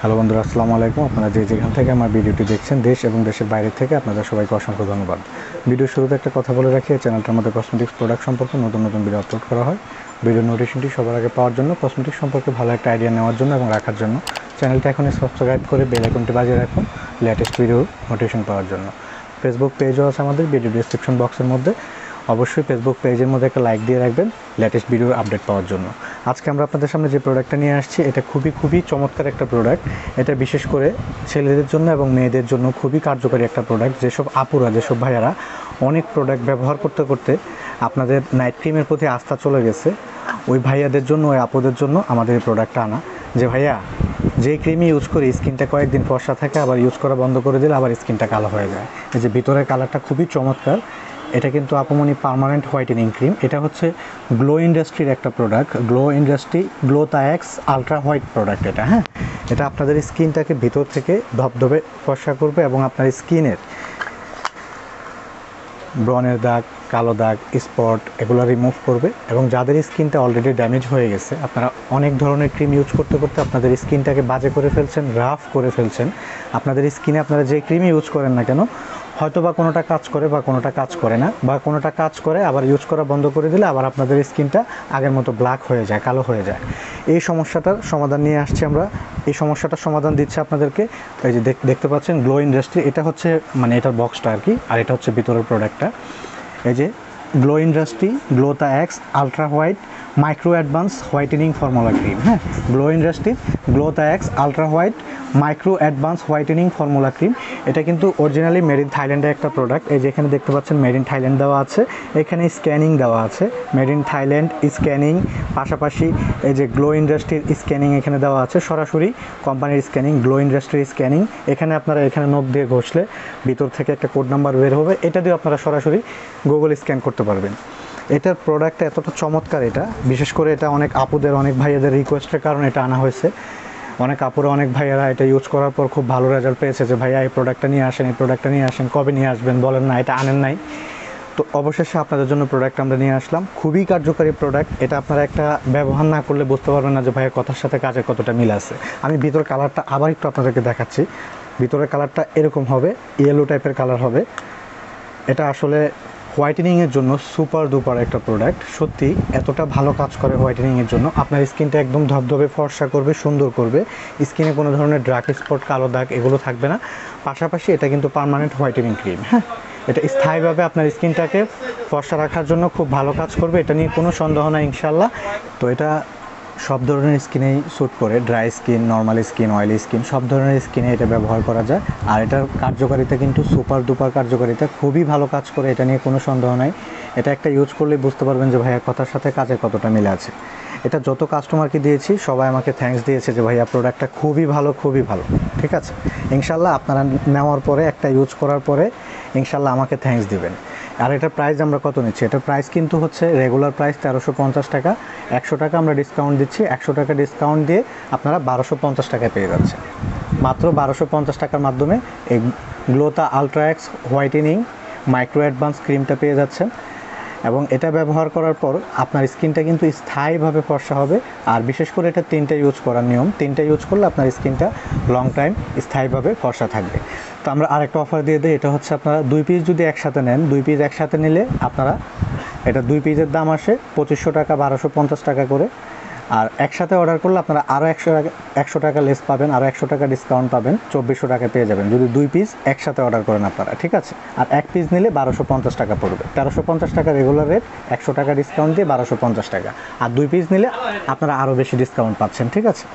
Hello বন্ধুরা, আসসালামু আলাইকুম। আপনারা যে যেখান থেকে আমার ভিডিওটি দেখছেন, দেশ এবং দেশের বাইরে থেকে, আপনাদের সবাইকে অসংখ্য ধন্যবাদ। ভিডিওর শুরুতে একটা কথা বলে রাখি, এই চ্যানেলটার মধ্যে কসমেটিক্স প্রোডাক্ট সম্পর্কে নতুন নতুন ভিডিও আপলোড করা হয়। ভিডিও নোটিফিকেশনটি সবার আগে পাওয়ার জন্য, কসমেটিক্স সম্পর্কে ভালো একটা আইডিয়া নেওয়ার জন্য এবং রাখার জন্য চ্যানেলটা এখনই সাবস্ক্রাইব করে বেল আইকনটি বাজিয়ে রাখুন লেটেস্ট ভিডিওর নোটিফিকেশন পাওয়ার জন্য। ফেসবুক পেজও আছে আমাদের ভিডিও ডেসক্রিপশন বক্সের মধ্যে, অবশ্যই ফেসবুক পেজের মধ্যে একটা লাইক দিয়ে রাখবেন লেটেস্ট ভিডিওর আপডেট পাওয়ার জন্য। আজকে আমরা আপনাদের সামনে যে প্রোডাক্টটা নিয়ে আসছি, এটা খুবই চমৎকার একটা প্রোডাক্ট। এটা বিশেষ করে ছেলেদের জন্য এবং মেয়েদের জন্য খুবই কার্যকরী একটা প্রোডাক্ট। যেসব আপুরা, যেসব ভাইয়ারা অনেক প্রোডাক্ট ব্যবহার করতে করতে আপনাদের নাইট ক্রিমের প্রতি আস্থা চলে গেছে, ওই ভাইয়াদের জন্য, ওই আপুদের জন্য আমাদের এই প্রোডাক্টটা আনা। যে ভাইয়া, যে ক্রিমই ইউজ করি স্কিনটা কয়েকদিন ফর্সা থাকে, আবার ইউজ করা বন্ধ করে দিলে আবার স্কিনটা কালো হয়ে যায়। এই যে ভিতরের কালারটা খুবই চমৎকার। এটা কিন্তু আপুমনি পার্মানেন্ট হোয়াইটেনিং ক্রিম। এটা হচ্ছে গ্লো ইন্ডাস্ট্রির একটা product, glow industry গ্লোতাএক্স ultra white product এটা। হ্যাঁ, এটা আপনাদের স্কিনটাকে ভিতর থেকে ধবধবে ফর্সা করবে এবং আপনার স্কিনের ব্রনের দাগ, কালো দাগ, স্পট এগুলো রিমুভ করবে। এবং যাদের স্কিনটা অলরেডি ড্যামেজ হয়ে গেছে, আপনারা অনেক ধরনের ক্রিম ইউজ করতে করতে আপনাদের স্কিনটাকে বাজে করে ফেলছেন, রাফ করে ফেলছেন। আপনাদের স্কিনে আপনারা যে ক্রিম ইউজ করেন না কেন, হয়তো বা কোনোটা কাজ করে বা কোনোটা কাজ করে না, বা কোনোটা কাজ করে আবার ইউজ করা বন্ধ করে দিলে আবার আপনাদের স্কিনটা আগের মতো ব্ল্যাক হয়ে যায়, কালো হয়ে যায়। এই সমস্যাটার সমাধান নিয়ে আসছি আমরা। এই সমস্যাটার সমাধান দিচ্ছে আপনাদেরকে এই যে দেখতে পাচ্ছেন গ্লো ইন্ডাস্ট্রি। এটা হচ্ছে মানে এটার বক্সটা আর কি, আর এটা হচ্ছে ভিতরের প্রোডাক্টটা। এই যে Glow industry গ্লোতাএক্স ultra white micro advance whitening formula cream. হ্যাঁ, Glow industry গ্লোতাএক্স ultra white micro advance whitening formula cream. এটা কিন্তু অরিজিনালি মেড ইন থাইল্যান্ডের একটা প্রোডাক্ট। এই যেখানে দেখতে পাচ্ছেন মেড ইন থাইল্যান্ড দেওয়া আছে, এখানে স্ক্যানিং দেওয়া আছে, মেড ইন থাইল্যান্ড স্ক্যানিং, পাশাপাশি এই যে গ্লো ইন্ডাস্ট্রির স্ক্যানিং এখানে দেওয়া আছে, সরাসরি কোম্পানির স্ক্যানিং, গ্লো ইন্ডাস্ট্রির স্ক্যানিং। এখানে আপনারা এখানে নখ দিয়ে ঘষলে ভিতর থেকে একটা কোড নাম্বার বের হবে, এটা দিয়ে আপনারা সরাসরি গুগল স্ক্যান করতে পারবেন। এটার প্রোডাক্টটা এতটা চমৎকার, এটা বিশেষ করে এটা অনেক আপুদের, অনেক ভাইয়াদের রিকোয়েস্টের কারণে এটা আনা হয়েছে। অনেক আপুরা, অনেক ভাইয়ারা এটা ইউজ করার পর খুব ভালো রেজাল্ট পেয়েছে যে ভাইয়া এই প্রোডাক্টটা নিয়ে আসেন, এই প্রোডাক্টটা নিয়ে আসেন, কবে নিয়ে আসবেন বলেন না, এটা আনেন নাই। তো অবশেষে আপনাদের জন্য প্রোডাক্ট আমরা নিয়ে আসলাম। খুবই কার্যকরী প্রোডাক্ট। এটা আপনারা একটা ব্যবহার না করলে বুঝতে পারবেন না যে ভাইয়া কথার সাথে কাজের কতটা মিল আছে। আমি ভিতর কালারটা আবার একটু আপনাদেরকে দেখাচ্ছি। ভিতরের কালারটা এরকম হবে, ইয়েলো টাইপের কালার হবে। এটা আসলে হোয়াইটেনিংয়ের জন্য সুপার ডুপার একটা প্রোডাক্ট। সত্যি এতটা ভালো কাজ করে হোয়াইটেনিংয়ের জন্য। আপনার স্কিনটা একদম ধবধবে ফর্সা করবে, সুন্দর করবে। স্কিনে কোনো ধরনের ডার্ক স্পট, কালো দাগ এগুলো থাকবে না। পাশাপাশি এটা কিন্তু পার্মানেন্ট হোয়াইটেনিং ক্রিম। হ্যাঁ, এটা স্থায়ীভাবে আপনার স্কিনটাকে ফর্সা রাখার জন্য খুব ভালো কাজ করবে, এটা নিয়ে কোনো সন্দেহ নাই ইনশাল্লাহ। তো এটা সব ধরনের স্কিনেই স্যুট করে, dry skin, normal skin, oily skin, সব ধরনের স্কিনে এটা ব্যবহার করা যায়। আর এটার কার্যকারিতা কিন্তু সুপার ডুপার কার্যকারিতা, খুবই ভালো কাজ করে, এটা নিয়ে কোনো সন্দেহ নাই। এটা একটা ইউজ করলে বুঝতে পারবেন যে ভাইয়া কথার সাথে কাজের কতটা মিলে আছে। এটা যত কাস্টমারকে দিয়েছি সবাই আমাকে থ্যাঙ্কস দিয়েছে যে ভাইয়া প্রোডাক্টটা খুবই ভালো, খুবই ভালো। ঠিক আছে, ইনশাল্লাহ আপনারা নেওয়ার পরে, একটা ইউজ করার পরে ইনশাল্লাহ আমাকে থ্যাঙ্কস দিবেন। আর এটার প্রাইস আমরা কত নিচ্ছি, এটার প্রাইস কিন্তু হচ্ছে রেগুলার প্রাইস 1350 টাকা। 100 টাকা আমরা ডিসকাউন্ট দিচ্ছি, 100 টাকা ডিসকাউন্ট দিয়ে আপনারা 1250 টাকায় পেয়ে যাচ্ছেন। মাত্র 1250 টাকার মাধ্যমে এই গ্লোতা আলট্রাএক্স হোয়াইটেনিং মাইক্রো অ্যাডভান্স ক্রিমটা পেয়ে যাচ্ছেন। এবং এটা ব্যবহার করার পর আপনার স্কিনটা কিন্তু স্থায়ীভাবে ফর্সা হবে। আর বিশেষ করে এটা 3টা ইউজ করার নিয়ম, 3টা ইউজ করলে আপনার স্কিনটা লং টাইম স্থায়ীভাবে ফর্সা থাকবে। তো আমরা আরেকটা অফার দিয়ে দিই, এটা হচ্ছে আপনারা 2 পিস যদি একসাথে নেন, 2 পিস একসাথে নিলে আপনারা, এটা 2 পিসের দাম আসে 2500 টাকা, 1250 টাকা করে। আর একসাথে অর্ডার করলে আপনারা আরও 100 টাকা লেস পাবেন, আরও 100 টাকা ডিসকাউন্ট পাবেন, 2400 টাকায় পেয়ে যাবেন যদি 2 পিস একসাথে অর্ডার করেন আপনারা। ঠিক আছে, আর 1 পিস নিলে 1250 টাকা পড়বে। 1350 টাকা রেগুলার রেট, 100 টাকা ডিসকাউন্ট দিয়ে 1250 টাকা। আর 2 পিস নিলে আপনারা আরও বেশি ডিসকাউন্ট পাচ্ছেন। ঠিক আছে,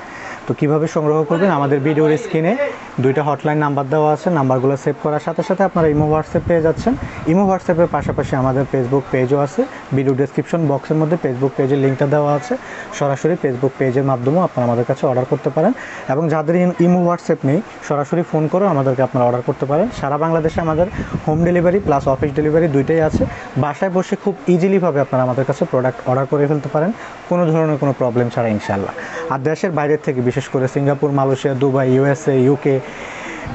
তো কীভাবে সংগ্রহ করবেন, আমাদের ভিডিওর স্ক্রিনে 2টা হটলাইন নাম্বার দেওয়া আছে। নাম্বারগুলো সেভ করার সাথে সাথে আপনারা ইমো হোয়াটসঅ্যাপ পেয়ে যাচ্ছেন। ইমো হোয়াটসঅ্যাপের পাশাপাশি আমাদের ফেসবুক পেজও আছে। ভিডিও ডেসক্রিপশন বক্সের মধ্যে ফেসবুক পেজের লিঙ্কটা দেওয়া আছে, সরাসরি ফেসবুক পেজের মাধ্যমেও আপনারা আমাদের কাছে অর্ডার করতে পারেন। এবং যাদের ইমো হোয়াটসঅ্যাপ নেই, সরাসরি ফোন করে আমাদেরকে আপনারা অর্ডার করতে পারেন। সারা বাংলাদেশে আমাদের home delivery plus office delivery দুইটাই আছে। বাসায় বসে খুব ইজিলিভাবে আপনারা আমাদের কাছে প্রোডাক্ট অর্ডার করে ফেলতে পারেন, কোনো ধরনের কোনো প্রবলেম ছাড়া ইনশাআল্লাহ। আর দেশের বাইরের থেকে, বিশেষ করে Singapore, Malaysia, Dubai, USA, UK,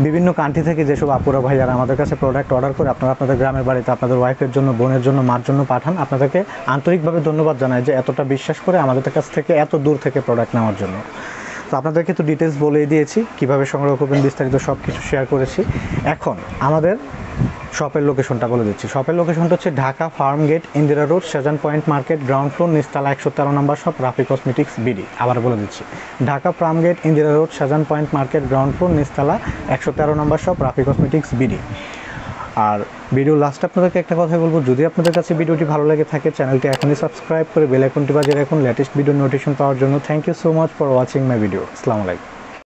বিভিন্ন কান্ট্রি থেকে যেসব আপুরা ভাইয়ারা আমাদের কাছে প্রোডাক্ট অর্ডার করে আপনারা আপনাদের গ্রামের বাড়িতে আপনাদের ওয়াইফের জন্য, বোনের জন্য, মার জন্য পাঠান, আপনাদেরকে আন্তরিকভাবে ধন্যবাদ জানাই যে এতটা বিশ্বাস করে আমাদের কাছ থেকে এত দূর থেকে প্রোডাক্ট নেওয়ার জন্য। তো আপনাদেরকে তো ডিটেলস বলেই দিয়েছি, কীভাবে সংগ্রহ করবেন বিস্তারিত সব কিছু শেয়ার করেছি। এখন আমাদের শপের লোকেশনটা বলে দিচ্ছি। শপের লোকেশনটা হচ্ছে Dhaka farm gate, Indira road, Shahjahan point market, ground floor, নিচতলা 113 নম্বর শপ, রাফি কসমেটিক্স বিডি। আবার বলে দিচ্ছি, Dhaka farm gate, Indira road, Shahjahan point market, ground floor, নিচতলা 113 নম্বর শপ, রাফি কসমেটিক্স বিডি। আর ভিডিও লাস্টে আপনাদেরকে একটা কথা বলবো, যদি আপনাদের কাছে ভিডিওটি ভালো লেগে থাকে চ্যানেলটি এখনই সাবস্ক্রাইব করে বেল আইকনটি বাজিয়ে রাখুন লেটেস্ট ভিডিও নোটিফিকেশন পাওয়ার জন্য। Thank you so much for watching my video. আসসালামু আলাইকুম।